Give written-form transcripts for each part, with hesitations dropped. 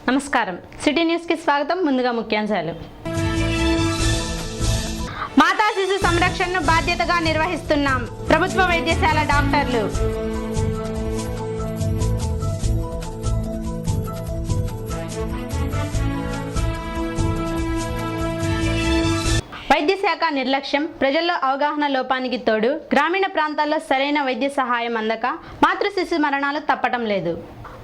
నమస్కారం city news కి స్వాగతం. ముందుగా ముఖ్యాంశాలు. మాతా శిశు సంరక్షణను బాధ్యతగా నిర్వహిస్తున్నాం. ప్రభుత్వ వైద్యశాల డాక్టర్లు. వైద్య శాఖ నిర్లక్ష్యం, ప్రజల్లో అవగాహన లోపానికి తోడు గ్రామీణ ప్రాంతాల్లో సరైన వైద్య సహాయం అందక మాతృ శిశు మరణాలు తప్పటం లేదు.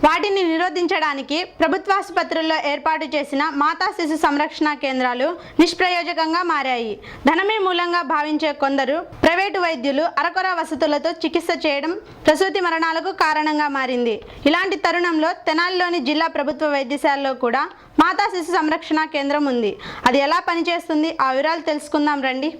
వాటిని నిరోధించడానికి ప్రభుత్వాసుపత్రుల్లో ఏర్పాటు చేసిన మాతా శిశు సంరక్షణ కేంద్రాలు నిష్ప్రయోజకంగా మారాయి. ధనమే మూలంగా భావించే కొందరు ప్రైవేటు వైద్యులు అరకొర వసతులతో చికిత్స చేయడం ప్రసూతి మరణాలకు కారణంగా మారింది. ఇలాంటి తరుణంలో తెనాలిలోని జిల్లా ప్రభుత్వ వైద్యశాలలో కూడా మాతా శిశు సంరక్షణ కేంద్రం ఉంది. అది ఎలా పనిచేస్తుంది, ఆ వివరాలు తెలుసుకుందాం రండి.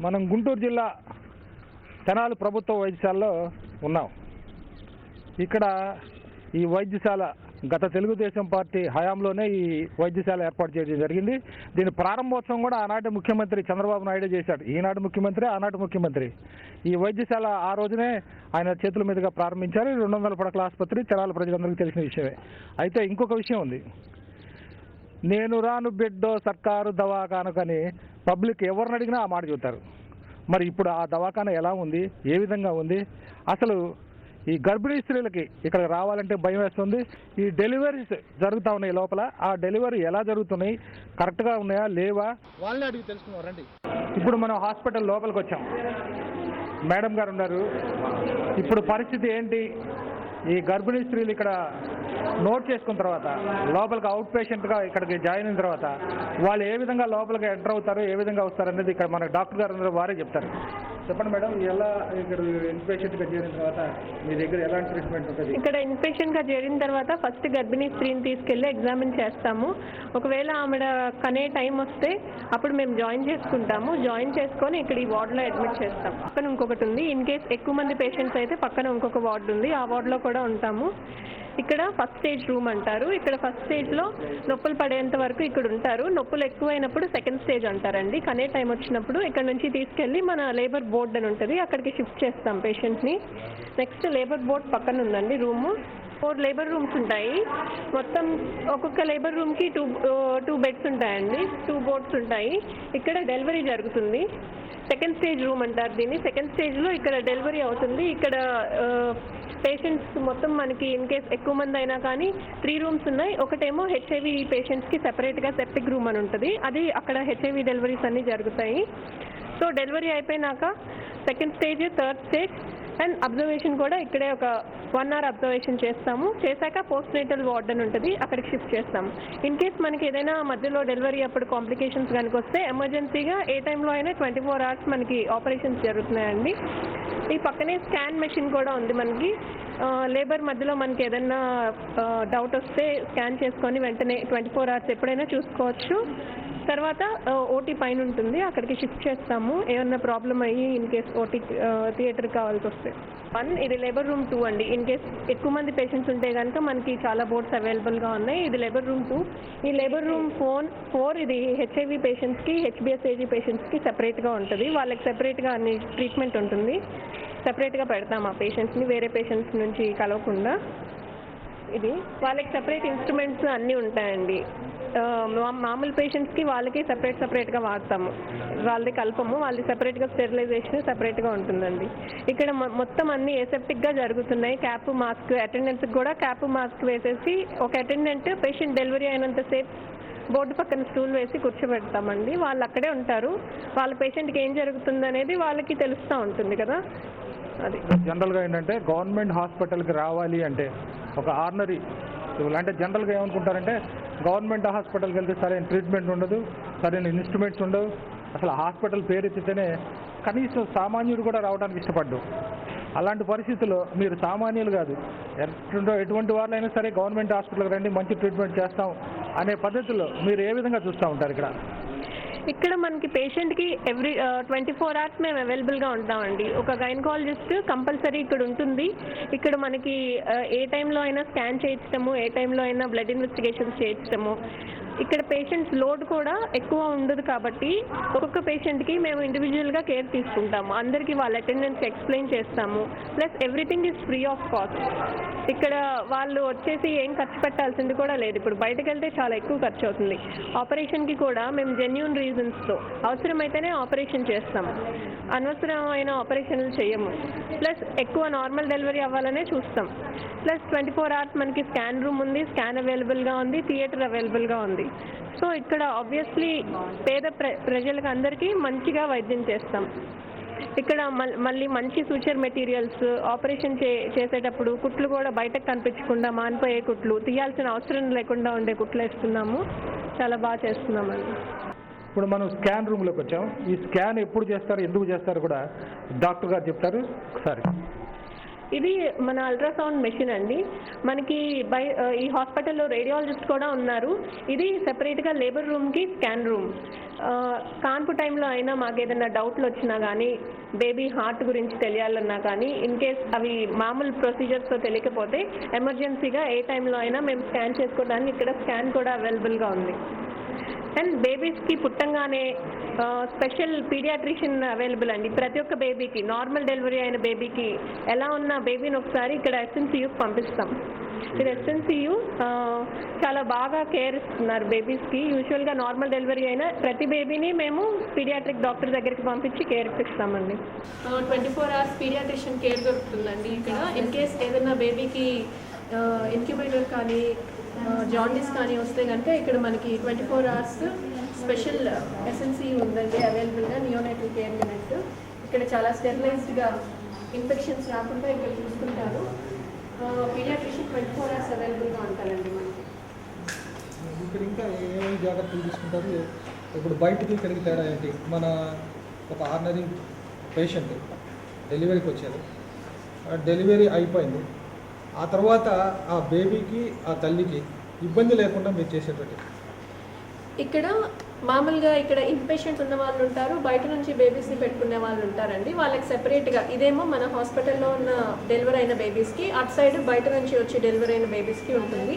మనం గుంటూరు జిల్లా తెనాలి ప్రభుత్వ వైద్యశాలలో ఉన్నాం. ఇక్కడ ఈ వైద్యశాల గత తెలుగుదేశం పార్టీ హయాంలోనే ఈ వైద్యశాల ఏర్పాటు చేయడం జరిగింది. దీని ప్రారంభోత్సవం కూడా ఆనాటి ముఖ్యమంత్రి చంద్రబాబు నాయుడు చేశాడు. ఈనాటి ముఖ్యమంత్రి, ఆనాటి ముఖ్యమంత్రి. ఈ వైద్యశాల ఆ రోజునే ఆయన చేతుల మీదుగా ప్రారంభించారు. 200 పడకల ఆసుపత్రి తెనాలి ప్రజలందరికీ తెలిసిన విషయమే. అయితే ఇంకొక విషయం ఉంది. నేను రాను బిడ్డో సర్కారు దవాఖానకని పబ్లిక్ ఎవరిని అడిగినా ఆ మాట చెబుతారు. మరి ఇప్పుడు ఆ దవాఖాన ఎలా ఉంది, ఏ విధంగా ఉంది? అసలు ఈ గర్భిణీ స్త్రీలకి ఇక్కడ రావాలంటే భయం వేస్తుంది. ఈ డెలివరీస్ జరుగుతూ ఉన్నాయి లోపల. ఆ డెలివరీ ఎలా జరుగుతున్నాయి, కరెక్ట్గా ఉన్నాయా లేవా, వాళ్ళని అడిగి తెలుసుకున్నాం రండి. ఇప్పుడు మనం హాస్పిటల్ లోపలికి వచ్చాం. మేడం గారు ఉన్నారు. ఇప్పుడు పరిస్థితి ఏంటి? ఈ గర్భిణీ స్త్రీలు ఇక్కడ నోట్ చేసుకున్న తర్వాత లోపలికి అవుట్ పేషెంట్గా ఇక్కడికి జాయిన్ అయిన తర్వాత వాళ్ళు ఏ విధంగా లోపలికి ఎంటర్ అవుతారు, ఏ విధంగా వస్తారు అనేది ఇక్కడ మన డాక్టర్ గారు అందరూ వారే చెప్తారు. చెప్పండి మేడం, ఎలా ఇక్కడ ఇన్పేషెంట్గా చేరిన తర్వాత మీ దగ్గర ఎలాంటి ట్రీట్మెంట్ ఉంటుంది? ఇక్కడ ఇన్పేషెంట్గా చేరిన తర్వాత ఫస్ట్ గర్భిణీ స్త్రీని తీసుకెళ్ళి ఎగ్జామిన్ చేస్తాము. ఒకవేళ ఆమె కనే టైం వస్తే అప్పుడు మేము జాయిన్ చేసుకుంటాము. జాయిన్ చేసుకొని ఇక్కడ ఈ వార్డులో అడ్మిట్ చేస్తాం. పక్కన ఇంకొకటి ఉంది. ఇన్ కేస్ ఎక్కువ మంది పేషెంట్స్ అయితే పక్కన ఇంకొక వార్డు ఉంది. ఆ వార్డులో కూడా ఉంటాము. ఇక్కడ ఫస్ట్ స్టేజ్ రూమ్ అంటారు. ఇక్కడ ఫస్ట్ స్టేజ్లో నొప్పులు పడేంత వరకు ఇక్కడ ఉంటారు. నొప్పులు ఎక్కువైనప్పుడు సెకండ్ స్టేజ్ అంటారండి. కనే టైం వచ్చినప్పుడు ఇక్కడ నుంచి తీసుకెళ్ళి మన లేబర్ బోర్డ్ అని ఉంటుంది, అక్కడికి షిఫ్ట్ చేస్తాం పేషెంట్ని. నెక్స్ట్ లేబర్ బోర్డ్ పక్కన ఉందండి రూము. 4 లేబర్ రూమ్స్ ఉంటాయి. మొత్తం ఒక్కొక్క లేబర్ రూమ్కి టూ బెడ్స్ ఉంటాయండి, 2 బోర్డ్స్ ఉంటాయి. ఇక్కడ డెలివరీ జరుగుతుంది. సెకండ్ స్టేజ్ రూమ్ అంటారు దీన్ని. సెకండ్ స్టేజ్లో ఇక్కడ డెలివరీ అవుతుంది. ఇక్కడ పేషెంట్స్ మొత్తం మనకి ఇన్ కేస్ ఎక్కువ మంది అయినా కానీ 3 రూమ్స్ ఉన్నాయి. ఒకటేమో హెచ్ఐవి పేషెంట్స్కి సెపరేట్గా సెప్టిక్ రూమ్ అని ఉంటుంది. అది అక్కడ హెచ్ఐవి డెలివరీస్ అన్నీ జరుగుతాయి. సో డెలివరీ అయిపోయినాక second stage, third stage and observation కూడా ఇక్కడే ఒక 1 hour అబ్జర్వేషన్ చేస్తాము. చేశాక పోస్ట్ నేటల్ వార్డ్ అని ఉంటుంది, అక్కడికి షిఫ్ట్ చేస్తాము. ఇన్ కేస్ మనకి ఏదైనా మధ్యలో డెలివరీ అప్పుడు కాంప్లికేషన్స్ కనుక వస్తే ఎమర్జెన్సీగా ఏ టైంలో అయినా 24 hours మనకి ఆపరేషన్స్ జరుగుతున్నాయండి. ఈ పక్కనే స్కాన్ మెషిన్ కూడా ఉంది మనకి. లేబర్ మధ్యలో మనకి ఏదైనా డౌట్ వస్తే స్కాన్ చేసుకొని వెంటనే 24 hours ఎప్పుడైనా చూసుకోవచ్చు. తర్వాత ఓటీ పైన ఉంటుంది, అక్కడికి షిఫ్ట్ చేస్తాము ఏమన్నా ప్రాబ్లం అయ్యి ఇన్ కేస్ ఓటీ థియేటర్ కావాల్సి వస్తే. 1 ఇది లేబర్ రూమ్ 2 అండి. ఇన్ కేస్ ఎక్కువ మంది పేషెంట్స్ ఉంటే కనుక మనకి చాలా బోర్డ్స్ అవైలబుల్గా ఉన్నాయి. ఇది లేబర్ రూమ్ 2. ఈ లేబర్ రూమ్ 4 ఇది హెచ్ఐవి పేషెంట్స్కి, హెచ్బిఎస్ఏజీ పేషెంట్స్కి సెపరేట్గా ఉంటుంది. వాళ్ళకి సెపరేట్గా అన్ని ట్రీట్మెంట్ ఉంటుంది. సెపరేట్గా పెడతాం ఆ పేషెంట్స్ని వేరే పేషెంట్స్ నుంచి కలవకుండా. ఇది వాళ్ళకి సెపరేట్ ఇన్స్ట్రుమెంట్స్ అన్నీ ఉంటాయండి. మామూలు పేషెంట్స్కి వాళ్ళకి సెపరేట్గా వాడతాము. వాళ్ళది కలపము, వాళ్ళది సెపరేట్గా స్టెరిలైజేషన్ సెపరేట్గా ఉంటుందండి. ఇక్కడ మొత్తం అన్నీ ఏసెప్టిక్గా జరుగుతున్నాయి. క్యాప్, మాస్క్, అటెండెంట్స్కి కూడా క్యాప్, మాస్క్ వేసేసి ఒక అటెండెంట్ పేషెంట్ డెలివరీ అయినంతసేపు బోర్డు పక్కన స్టూల్ వేసి కూర్చోబెడతామండి. వాళ్ళు అక్కడే ఉంటారు. వాళ్ళ పేషెంట్కి ఏం జరుగుతుంది అనేది వాళ్ళకి తెలుస్తూ ఉంటుంది కదా. అది జనరల్గా ఏంటంటే గవర్నమెంట్ హాస్పిటల్కి రావాలి అంటే ఒక ఆర్డినరీ అంటే జనరల్గా ఏమనుకుంటారంటే గవర్నమెంట్ హాస్పిటల్కి వెళ్తే సరైన ట్రీట్మెంట్ ఉండదు, సరైన ఇన్స్ట్రుమెంట్స్ ఉండవు. అసలు హాస్పిటల్ పేరు ఎత్తితేనే కనీసం సామాన్యుడు కూడా రావడానికి ఇష్టపడ్డు. అలాంటి పరిస్థితుల్లో మీరు సామాన్యులు కాదు, ఎటువంటి వాళ్ళైనా సరే గవర్నమెంట్ హాస్పిటల్కి రండి, మంచి ట్రీట్మెంట్ చేస్తాం అనే పద్ధతిలో మీరు ఏ విధంగా చూస్తూ ఉంటారు ఇక్కడ? ఇక్కడ మనకి పేషెంట్కి 24 hours మేము అవైలబుల్గా ఉంటామండి. ఒక గైనకాలజిస్ట్ కంపల్సరీ ఇక్కడ ఉంటుంది. ఇక్కడ మనకి ఏ టైంలో అయినా స్కాన్ చేయించడము, ఏ టైంలో అయినా బ్లడ్ ఇన్వెస్టిగేషన్స్ చేయించడము. ఇక్కడ పేషెంట్స్ లోడ్ కూడా ఎక్కువ ఉండదు కాబట్టి ఒక్కొక్క పేషెంట్కి మేము ఇండివిజువల్గా కేర్ తీసుకుంటాము. అందరికీ వాళ్ళ అటెండెన్స్ ఎక్స్ప్లెయిన్ చేస్తాము. Plus everything is free of cost. ఇక్కడ వాళ్ళు వచ్చేసి ఏం ఖర్చు పెట్టాల్సింది కూడా లేదు. ఇప్పుడు బయటకు వెళ్తే చాలా ఎక్కువ ఖర్చు అవుతుంది. ఆపరేషన్కి కూడా మేము జెన్యూన్ రీజన్స్తో అవసరమైతేనే ఆపరేషన్ చేస్తాము, అనవసరమైన ఆపరేషన్లు చేయము. ప్లస్ ఎక్కువ నార్మల్ డెలివరీ అవ్వాలనే చూస్తాం. ప్లస్ 24 hours మనకి స్కాన్ రూమ్ ఉంది, స్కాన్ అవైలబుల్గా ఉంది, థియేటర్ అవైలబుల్గా ఉంది. సో ఇక్కడ ఆబ్వియస్లీ పేద ప్రజలకు అందరికీ మంచిగా వైద్యం చేస్తాం. ఇక్కడ మళ్ళీ మంచి సూచర్ మెటీరియల్స్, ఆపరేషన్ చేసేటప్పుడు కుట్లు కూడా బయటకు కనిపించకుండా మానిపోయే కుట్లు, తీయాల్సిన అవసరం లేకుండా ఉండే కుట్లు వేస్తున్నాము. చాలా బాగా చేస్తున్నామండి. ఇప్పుడు మనం స్కాన్ రూమ్లోకి వచ్చాం. ఈ స్కాన్ ఎప్పుడు చేస్తారు, ఎందుకు చేస్తారు కూడా డాక్టర్ గారు చెప్తారు ఒకసారి. ఇది మన అల్ట్రాసౌండ్ మెషిన్ అండి. మనకి ఈ హాస్పిటల్లో రేడియాలజిస్ట్ కూడా ఉన్నారు. ఇది సెపరేట్గా లేబర్ రూమ్కి స్కాన్ రూమ్. కాన్పు టైంలో అయినా మాకు ఏదైనా డౌట్లు వచ్చినా కానీ, బేబీ హార్ట్ గురించి తెలియాలన్నా కానీ, ఇన్ కేస్ అవి మామూలు ప్రొసీజర్స్తో తెలియకపోతే ఎమర్జెన్సీగా ఏ టైంలో అయినా మేము స్కాన్ చేసుకోవడానికి ఇక్కడ స్కాన్ కూడా అవైలబుల్గా ఉంది. అండ్ బేబీస్కి పుట్టంగానే స్పెషల్ పీడియాట్రిషియన్ అవైలబుల్ అండి. ప్రతి ఒక్క బేబీకి, నార్మల్ డెలివరీ అయిన బేబీకి ఎలా ఉన్న బేబీని ఒకసారి ఇక్కడ SNCUకి పంపిస్తాం. ఇక్కడ SNCU చాలా బాగా కేర్ ఇస్తున్నారు బేబీస్కి. యూజువల్గా నార్మల్ డెలివరీ అయిన ప్రతి బేబీని మేము పీడియాట్రిక్ డాక్టర్ దగ్గరికి పంపించి కేర్ ఇప్పిస్తామండి. 24 hours పీడియాట్రిషియన్ కేర్ దొరుకుతుందండి ఇక్కడ. ఇన్ కేస్ ఏదైనా బేబీకి ఇన్క్యుబేటర్ కానీ జాండీస్ కానీ వస్తే కనుక ఇక్కడ మనకి 24 hours స్పెషల్ SNCU ఉందండి అవైలబుల్గా, నియోనేటల్ కేర్ యూనిట్. ఇక్కడ చాలా స్టెరిలైజ్డ్గా ఇన్ఫెక్షన్స్ రాకుండా ఇక్కడ చూసుకుంటారు. పీడియాట్రిషియన్ 24 hours అవైలబుల్గా ఉంటారండి మనకి. ఇక్కడ ఇంకా ఏమేమి జాగ్రత్తలు తీసుకుంటారు? ఇప్పుడు బయటికి ఇక్కడికి తేడా ఏంటి? మన ఒక ఆర్డినరీ పేషెంట్ డెలివరీకి వచ్చారు, డెలివరీ అయిపోయింది, ఆ తర్వాత ఆ బేబీకి ఆ తల్లికి ఇబ్బంది లేకుండా మీరు చేసేటట్టు ఇక్కడ మామూలుగా ఇక్కడ ఇన్పేషెంట్ ఉన్న వాళ్ళు ఉంటారు, బయట నుంచి బేబీస్ని పెట్టుకునే వాళ్ళు ఉంటారండి. వాళ్ళకి సెపరేట్గా ఇదేమో మన హాస్పిటల్లో ఉన్న డెలివరీ అయిన బేబీస్కి, అటు సైడ్ బయట నుంచి వచ్చి డెలివరీ అయిన బేబీస్కి ఉంటుంది.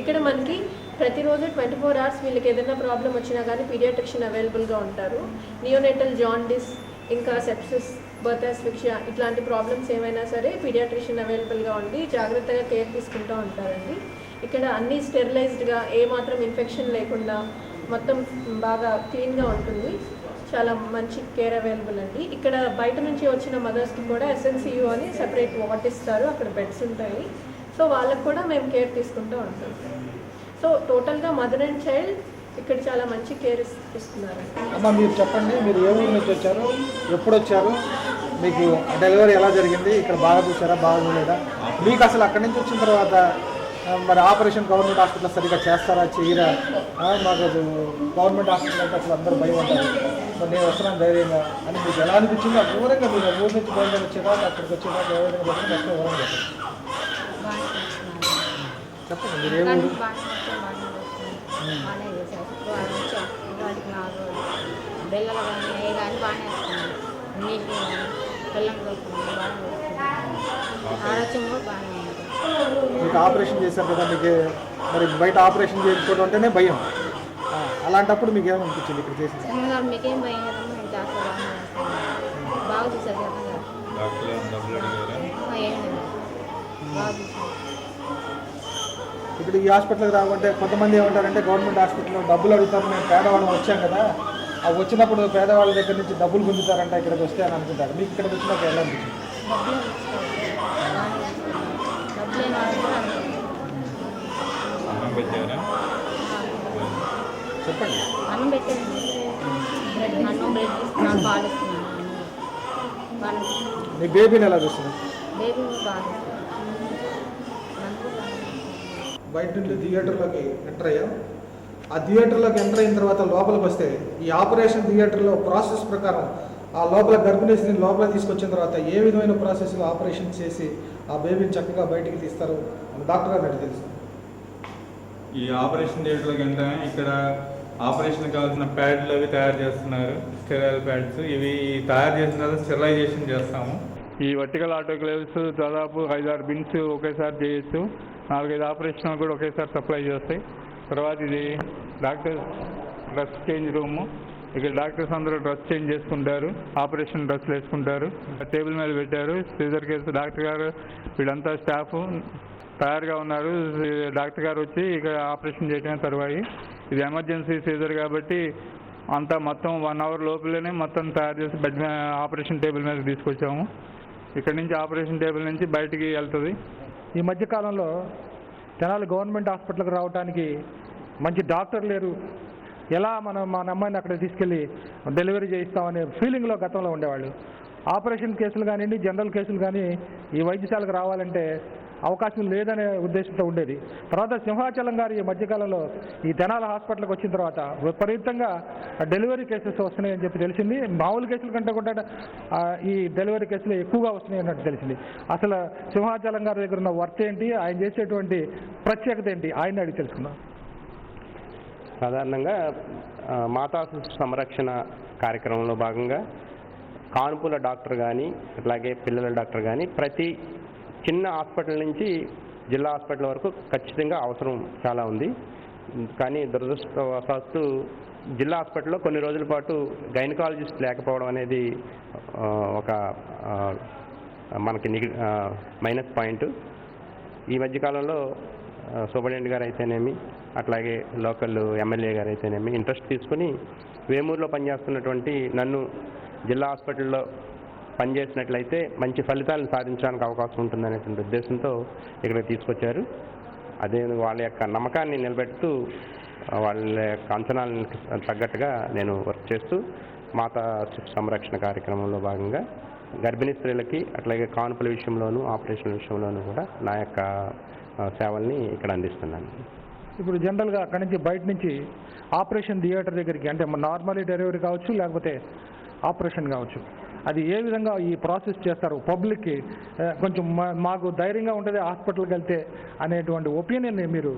ఇక్కడ మనకి ప్రతిరోజు 24 hours వీళ్ళకి ఏదైనా ప్రాబ్లం వచ్చినా కానీ పీడియాట్రిషియన్ అవైలబుల్గా ఉంటారు. నియోనేటల్ జాండిస్, ఇంకా సెప్సిస్, బర్త్ అస్ఫిక్సియా ఇట్లాంటి ప్రాబ్లమ్స్ ఏమైనా సరే పీడియాట్రిషియన్ అవైలబుల్గా ఉండి జాగ్రత్తగా కేర్ తీసుకుంటూ ఉంటారండి. ఇక్కడ అన్నీ స్టెరిలైజ్డ్గా, ఏమాత్రం ఇన్ఫెక్షన్ లేకుండా మొత్తం బాగా క్లీన్గా ఉంటుంది. చాలా మంచి కేర్ అవైలబుల్ అండి. ఇక్కడ బయట నుంచి వచ్చిన మదర్స్కి కూడా SNCU అని సెపరేట్ వార్డ్ ఇస్తారు, అక్కడ బెడ్స్ ఉంటాయి. సో వాళ్ళకు కూడా మేము కేర్ తీసుకుంటూ ఉంటాం. సో టోటల్గా మదర్ అండ్ చైల్డ్ ఇక్కడ చాలా మంచి కేర్ ఇస్తున్నారు. అమ్మ మీరు చెప్పండి, మీరు ఏ ఊరు నుంచి వచ్చారు, ఎప్పుడు వచ్చారు, మీకు డెలివరీ ఎలా జరిగింది, ఇక్కడ బాగా చూసారా, బాగా చూడలేదా, మీకు అసలు అక్కడి నుంచి వచ్చిన తర్వాత మరి ఆపరేషన్ గవర్నమెంట్ హాస్పిటల్ సరిగ్గా చేస్తారా చేయరా? మాకు గవర్నమెంట్ హాస్పిటల్ అంటే అసలు అందరూ భయం ఉంటారు, మరి నేను వస్తున్నాను ధైర్యంగా అని మీకు ఎలా అనిపించింది? వివరంగా మీరు ఊరి నుంచి బయలుదేరి వచ్చేదాకా అక్కడికి వచ్చేదాకా ఏ విధంగా జరిగింది వివరంగా చెప్పండి. మీరు ఏ ఊరు? బెల్లలు కానీ ఏ కానీ బాగానే వస్తుంది, నీళ్ళు కానీ బెల్లం దొరుకుతుంది, ఆరోగ్యం కూడా బాగానే ఉంది. మీకు ఆపరేషన్ చేశారు కదా, మీకు మరి బయట ఆపరేషన్ చేసుకోవడం అంటేనే భయం. అలాంటప్పుడు మీకు ఏమనిపించింది ఇక్కడ చేసి? మీకేం భయం కదమ్మా, మేము డాక్టర్ బాగా చూసారు కదా, ఏం లేదు బాగా చూసారు. ఇప్పుడు ఈ హాస్పిటల్కి రావాలంటే కొంతమంది ఏమంటారంటే గవర్నమెంట్ హాస్పిటల్లో డబ్బులు అడుగుతారు, మేము పేదవాళ్ళం వచ్చాం కదా, ఆ వచ్చినప్పుడు పేదవాళ్ళ దగ్గర నుంచి డబ్బులు పొందుతారంట ఇక్కడికి వస్తే అని అనుకుంటారు. మీకు ఇక్కడికి వచ్చినాక ఎలా అనిపించింది? చెప్పండి. అన్నం పెట్టారండి, అన్నం బ్రెడ్ ఇస్తున్నాను, పాలు ఇస్తున్నాను. మీ బేబీని ఎలా చూస్తున్నారు? బేబీ బాగా బయట నుండి థియేటర్లోకి ఎంటర్ అయ్యాం. ఆ థియేటర్లోకి ఎంటర్ అయిన తర్వాత లోపలికి వస్తే ఈ ఆపరేషన్ థియేటర్లో ప్రాసెస్ ప్రకారం ఆ లోపల గర్భిణీ స్త్రీని లోపల తీసుకొచ్చిన తర్వాత ఏ విధమైన ప్రాసెస్లో ఆపరేషన్ చేసి ఆ బేబీని చక్కగా బయటికి తీస్తారు డాక్టర్ గారు అంటే తెలుసు. ఈ ఆపరేషన్ థియేటర్ల కంటే ఇక్కడ ఆపరేషన్ కావాల్సిన ప్యాడ్లు అవి తయారు చేస్తున్నారు, స్టెరైల్ ప్యాడ్స్. ఇవి తయారు చేసిన తర్వాత స్టెరిలైజేషన్ చేస్తాము. ఈ వర్టికల్ ఆటోక్లేవ్స్ దాదాపు 5-6 బిన్స్ ఒకేసారి చేయొచ్చు. 4-5 ఆపరేషన్లు కూడా ఒకేసారి సప్లై చేస్తాయి. తర్వాత ఇది డాక్టర్స్ డ్రెస్ చేంజ్ రూము. ఇక్కడ డాక్టర్స్ అందరూ డ్రెస్ చేంజ్ చేసుకుంటారు, ఆపరేషన్ డ్రెస్లు వేసుకుంటారు. టేబుల్ మీద పెట్టారు సీజర్ కేసు. డాక్టర్ గారు వీళ్ళంతా స్టాఫ్ తయారుగా ఉన్నారు. డాక్టర్ గారు వచ్చి ఇక ఆపరేషన్ చేయడమే తరువాయి. ఇది ఎమర్జెన్సీ సీజర్ కాబట్టి అంతా మొత్తం 1 అవర్ లోపలనే మొత్తం తయారు చేసి బెడ్ ఆపరేషన్ టేబుల్ మీద తీసుకొచ్చాము. ఇక్కడ నుంచి ఆపరేషన్ టేబుల్ నుంచి బయటికి వెళ్తుంది. ఈ మధ్యకాలంలో జనాలు గవర్నమెంట్ హాస్పిటల్కి రావడానికి మంచి డాక్టర్ లేరు, ఎలా మన అమ్మాయిని అక్కడ తీసుకెళ్ళి డెలివరీ చేయిస్తామనే ఫీలింగ్లో గతంలో ఉండేవాళ్ళు. ఆపరేషన్ కేసులు కానివ్వండి, జనరల్ కేసులు కానీ ఈ వైద్యశాలకు రావాలంటే అవకాశం లేదనే ఉద్దేశంతో ఉండేది. తర్వాత సింహాచలం గారు ఈ మధ్యకాలంలో ఈ తెనాల హాస్పిటల్కి వచ్చిన తర్వాత విపరీతంగా డెలివరీ కేసెస్ వస్తున్నాయని చెప్పి తెలిసింది. మామూలు కేసుల కంటే కూడా ఈ డెలివరీ కేసులు ఎక్కువగా వస్తున్నాయి అన్నట్టు తెలిసింది. అసలు సింహాచలం గారి దగ్గర ఉన్న వర్క్ ఏంటి, ఆయన చేసేటువంటి ప్రత్యేకత ఏంటి, ఆయన అడిగి తెలుసుకుందాం. సాధారణంగా మాతా శిశు సంరక్షణ కార్యక్రమంలో భాగంగా కాన్పుల డాక్టర్ కానీ అట్లాగే పిల్లల డాక్టర్ కానీ ప్రతి చిన్న హాస్పిటల్ నుంచి జిల్లా హాస్పిటల్ వరకు ఖచ్చితంగా అవసరం చాలా ఉంది. కానీ దురదృష్టవశాత్తు జిల్లా హాస్పిటల్లో కొన్ని రోజుల పాటు గైనకాలజిస్ట్ లేకపోవడం అనేది ఒక మనకి మైనస్ పాయింట్. ఈ మధ్యకాలంలో సూపరింటెండెంట్ గారు అయితేనేమి అట్లాగే లోకల్ ఎమ్మెల్యే గారు అయితేనేమి ఇంట్రెస్ట్ తీసుకుని వేమూరులో పనిచేస్తున్నటువంటి నన్ను జిల్లా హాస్పిటల్లో పనిచేసినట్లయితే మంచి ఫలితాలను సాధించడానికి అవకాశం ఉంటుందనేటువంటి ఉద్దేశంతో ఇక్కడికి తీసుకొచ్చారు. అదే వాళ్ళ యొక్క నమ్మకాన్ని నిలబెడుతూ వాళ్ళ యొక్క అంచనాలను తగ్గట్టుగా నేను వర్క్ చేస్తూ మాతా శిశు సంరక్షణ కార్యక్రమంలో భాగంగా గర్భిణీ స్త్రీలకి అట్లాగే కాన్పుల విషయంలోనూ ఆపరేషన్ విషయంలోనూ కూడా నా యొక్క సేవల్ని ఇక్కడ అందిస్తున్నాను. ఇప్పుడు జనరల్గా అక్కడి నుంచి బయట నుంచి ఆపరేషన్ థియేటర్ దగ్గరికి అంటే నార్మల్ డెలివరీ కావచ్చు లేకపోతే ఆపరేషన్ కావచ్చు, అది ఏ విధంగా ఈ ప్రాసెస్ చేస్తారు పబ్లిక్కి కొంచెం మాకు ధైర్యంగా ఉంటుంది హాస్పిటల్కి వెళ్తే అనేటువంటి ఒపీనియన్ని మీరు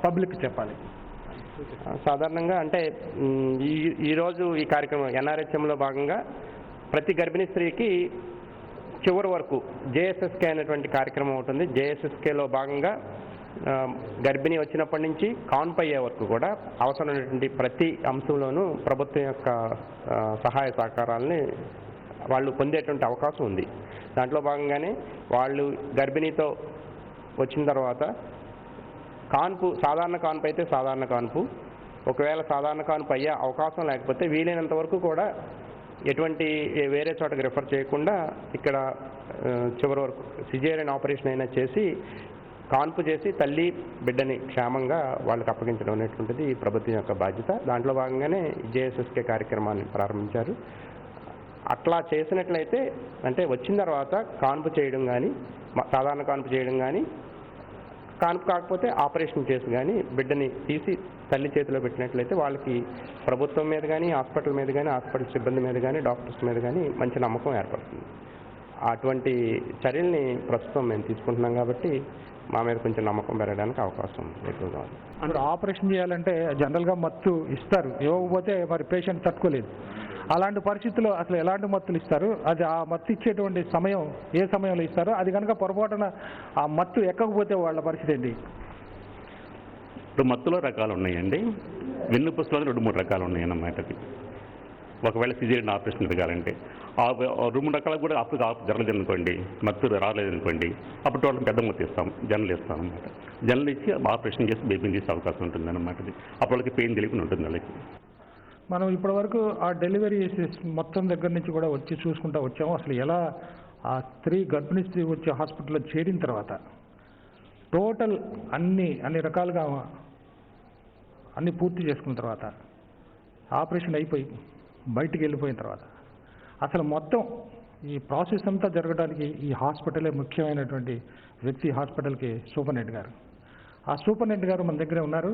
పబ్లిక్కి చెప్పాలి. సాధారణంగా అంటే ఈరోజు ఈ కార్యక్రమం ఎన్ఆర్హెచ్ఎంలో భాగంగా ప్రతి గర్భిణీ స్త్రీకి చివరి వరకు జేఎస్ఎస్కే అనేటువంటి కార్యక్రమం ఉంటుంది. జేఎస్ఎస్కేలో భాగంగా గర్భిణీ వచ్చినప్పటి నుంచి కాన్పు అయ్యే వరకు కూడా అవసరమైనటువంటి ప్రతి అంశంలోనూ ప్రభుత్వం యొక్క సహాయ సహకారాలని వాళ్ళు పొందేటువంటి అవకాశం ఉంది. దాంట్లో భాగంగానే వాళ్ళు గర్భిణీతో వచ్చిన తర్వాత కాన్పు సాధారణ కాన్పు అయితే సాధారణ కాన్పు, ఒకవేళ సాధారణ కాన్పు అయ్యే అవకాశం లేకపోతే వీలైనంత వరకు కూడా ఎటువంటి వేరే చోటకి రిఫర్ చేయకుండా ఇక్కడ చివరి వరకు సిజేరియన్ ఆపరేషన్ అయినా చేసి కాన్పు చేసి తల్లి బిడ్డని క్షేమంగా వాళ్ళకి అప్పగించడం అనేటువంటిది ప్రభుత్వం యొక్క బాధ్యత. దాంట్లో భాగంగానే జేఎస్ఎస్కే కార్యక్రమాన్ని ప్రారంభించారు. అట్లా చేసినట్లయితే అంటే వచ్చిన తర్వాత కాన్పు చేయడం కానీ సాధారణ కాన్పు చేయడం కానీ కాన్పు కాకపోతే ఆపరేషన్ చేసి కానీ బిడ్డని తీసి తల్లి చేతిలో పెట్టినట్లయితే వాళ్ళకి ప్రభుత్వం మీద కానీ హాస్పిటల్ మీద కానీ హాస్పిటల్ సిబ్బంది మీద కానీ డాక్టర్స్ మీద కానీ మంచి నమ్మకం ఏర్పడుతుంది. అటువంటి చర్యల్ని ప్రస్తుతం మేము తీసుకుంటున్నాం కాబట్టి మా మీద కొంచెం నమ్మకం పెరగడానికి అవకాశం ఎక్కువగా ఉంది. అంటే ఆపరేషన్ చేయాలంటే జనరల్గా మత్తు ఇస్తారు, ఇవ్వకపోతే మరి పేషెంట్ తట్టుకోలేదు. అలాంటి పరిస్థితుల్లో అసలు ఎలాంటి మత్తులు ఇస్తారు, అది ఆ మత్తు ఇచ్చేటువంటి సమయం ఏ సమయంలో ఇస్తారో, అది కనుక పొరపాటున ఆ మత్తు ఎక్కకపోతే వాళ్ళ పరిస్థితి ఏంటి? ఇప్పుడు మత్తులో రకాలు ఉన్నాయండి. వెన్నుపూసలో 2-3 రకాలు ఉన్నాయి అన్నమాట. ఒకవేళ సిజేరియన్ ఆపరేషన్ జరగాలంటే 2-3 రకాలు కూడా అప్పుడు జరగలేదనుకోండి, మత్తు రాలేదనుకోండి, అప్పుడు టోటల్ పెద్ద మత్తు ఇస్తాం, జనరల్ ఇస్తాం అనమాట. జనరల్ ఇచ్చి ఆపరేషన్ చేసి బేబీని తీసే అవకాశం ఉంటుంది అన్నమాట. అప్పుడు వాళ్ళకి పెయిన్ తెలియకుండా ఉంటుంది వాళ్ళకి. మనం ఇప్పటివరకు ఆ డెలివరీ మొత్తం దగ్గర నుంచి కూడా వచ్చి చూసుకుంటూ వచ్చాము. అసలు ఎలా ఆ గర్భిణీ స్త్రీ వచ్చి హాస్పిటల్లో చేరిన తర్వాత టోటల్ అన్ని రకాలుగా అన్నీ పూర్తి చేసుకున్న తర్వాత ఆపరేషన్ అయిపోయి బయటికి వెళ్ళిపోయిన తర్వాత అసలు మొత్తం ఈ ప్రాసెస్ అంతా జరగడానికి ఈ హాస్పిటలే ముఖ్యమైనటువంటి వ్యక్తి. హాస్పిటల్కి సూపరింటెండెంట్ గారు, ఆ సూపరింటెండెంట్ గారు మన దగ్గరే ఉన్నారు.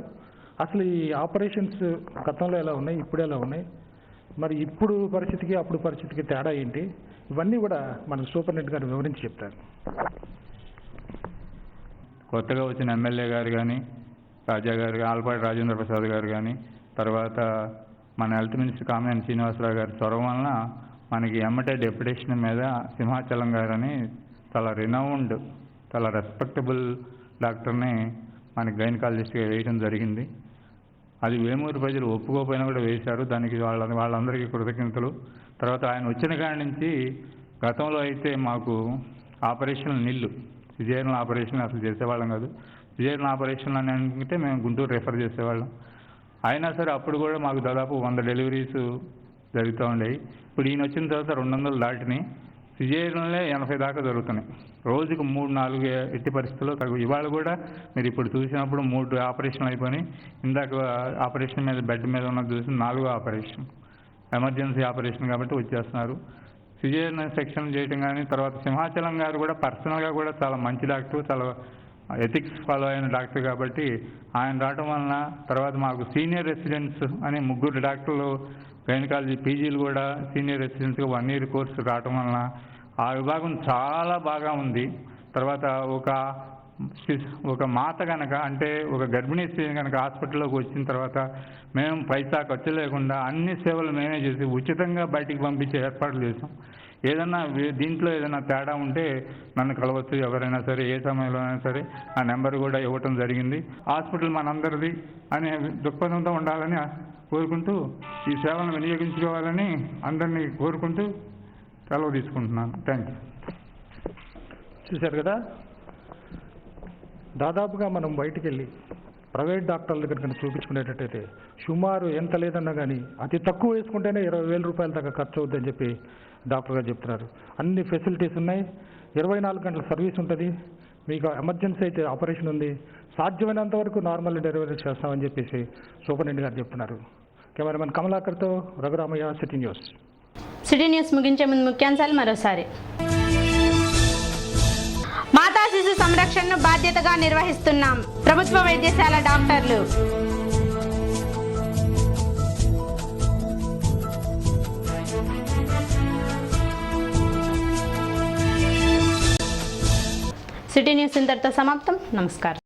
అసలు ఈ ఆపరేషన్స్ గతంలో ఎలా ఉన్నాయి, ఇప్పుడు ఎలా ఉన్నాయి, మరి ఇప్పుడు పరిస్థితికి అప్పుడు పరిస్థితికి తేడా ఏంటి, ఇవన్నీ కూడా మన సూపరింటెండెంట్ గారు వివరించి చెప్తారు. కొత్తగా వచ్చిన ఎమ్మెల్యే గారు కానీ, రాజా గారు, ఆలపాటి రాజేంద్ర ప్రసాద్ గారు కానీ, తర్వాత మన హెల్త్ మినిస్టర్ కామినేని శ్రీనివాసరావు గారి చొరవ వలన మనకి ఎమ్మటే డెప్యుటేషన్ మీద సింహాచలం గారు అని చాలా రినౌండ్, చాలా రెస్పెక్టబుల్ డాక్టర్ని మనకి గైనకాలజిస్ట్గా వేయడం జరిగింది. అది వేమూరు ప్రజలు ఒప్పుకోకపోయినా కూడా వేశారు. దానికి వాళ్ళందరికీ కృతజ్ఞతలు. తర్వాత ఆయన వచ్చిన కాడి నుంచి గతంలో అయితే మాకు ఆపరేషన్లు నిల్లు, సిజేరియన్ ఆపరేషన్లు అసలు చేసేవాళ్ళం కాదు. సిజేరియన్ ఆపరేషన్లు అని అనుకుంటే మేము గుంటూరు రెఫర్ చేసేవాళ్ళం. అయినా సరే అప్పుడు కూడా మాకు దాదాపు 100 డెలివరీస్ జరుగుతూ ఉండేవి. ఇప్పుడు ఈయన వచ్చిన తర్వాత 200 దాటినాయి. సిజేరియన్లే 80 దాకా జరుగుతున్నాయి. రోజుకు 3-4 ఎట్టి పరిస్థితుల్లో తగ్గు. ఇవాళ కూడా మీరు ఇప్పుడు చూసినప్పుడు 3 ఆపరేషన్లు అయిపోయినాయి. ఇందాక ఆపరేషన్ మీద బెడ్ మీద ఉన్నది చూసి 4వ ఆపరేషన్, ఎమర్జెన్సీ ఆపరేషన్ కాబట్టి వచ్చేస్తున్నారు. సిజేరియన్ సెక్షన్ చేయడం కానీ, తర్వాత సింహాచలం గారు కూడా పర్సనల్గా కూడా చాలా మంచి డాక్టర్, చాలా ఎథిక్స్ ఫాలో అయిన డాక్టర్ కాబట్టి ఆయన రావటం వలన, తర్వాత మాకు సీనియర్ రెసిడెంట్స్ అని 3 డాక్టర్లు గైనకాలజీ పీజీలు కూడా సీనియర్ రెసిడెంట్స్గా 1 year కోర్సు రావటం వలన ఆ విభాగం చాలా బాగా ఉంది. తర్వాత ఒక మాత కనుక, అంటే ఒక గర్భిణీ స్త్రీ కనుక హాస్పిటల్లోకి వచ్చిన తర్వాత మేము పైసా ఖర్చు లేకుండా అన్ని సేవలు మేమే చేసి ఉచితంగా బయటికి పంపించే ఏర్పాట్లు చేసాం. ఏదన్నా దీంట్లో ఏదైనా తేడా ఉంటే నన్ను కలవచ్చు, ఎవరైనా సరే, ఏ సమయంలో అయినా సరే. ఆ నెంబర్ కూడా ఇవ్వటం జరిగింది. హాస్పిటల్ మనందరిది అనే దృక్పథంతో ఉండాలని కోరుకుంటూ, ఈ సేవలను వినియోగించుకోవాలని అందరినీ కోరుకుంటూ సెలవు తీసుకుంటున్నాను. Thank you. చూశారు కదా, దాదాపుగా మనం బయటికి వెళ్ళి ప్రైవేట్ డాక్టర్ల దగ్గర కనుక చూపించుకునేటట్టయితే సుమారు ఎంత లేదన్నా కానీ అతి తక్కువ వేసుకుంటేనే 20,000 రూపాయల దాకా ఖర్చు అవుద్దని చెప్పి డాక్టర్ గారు చెప్తున్నారు. అన్ని ఫెసిలిటీస్ ఉన్నాయి, 24 గంటల సర్వీస్ ఉంటుంది. మీకు ఎమర్జెన్సీ అయితే ఆపరేషన్ ఉంది, సాధ్యమైనంత వరకు నార్మల్ డెలివరీ చేస్తామని చెప్పేసి సూపరింటెండెంట్ గారు చెప్తున్నారు. కెమెరామెన్ కమలాకర్తో Raghuramaiah, city news. City news ముగించే ముందు ముఖ్యాంశాలు మరోసారి. మాతా శిశు సంరక్షణను బాధ్యతగా నిర్వహిస్తున్నాం, ప్రభుత్వ వైద్యశాల డాక్టర్లు. సిటీ న్యూస్ ఇంతటితో సమాప్తం. నమస్కారం.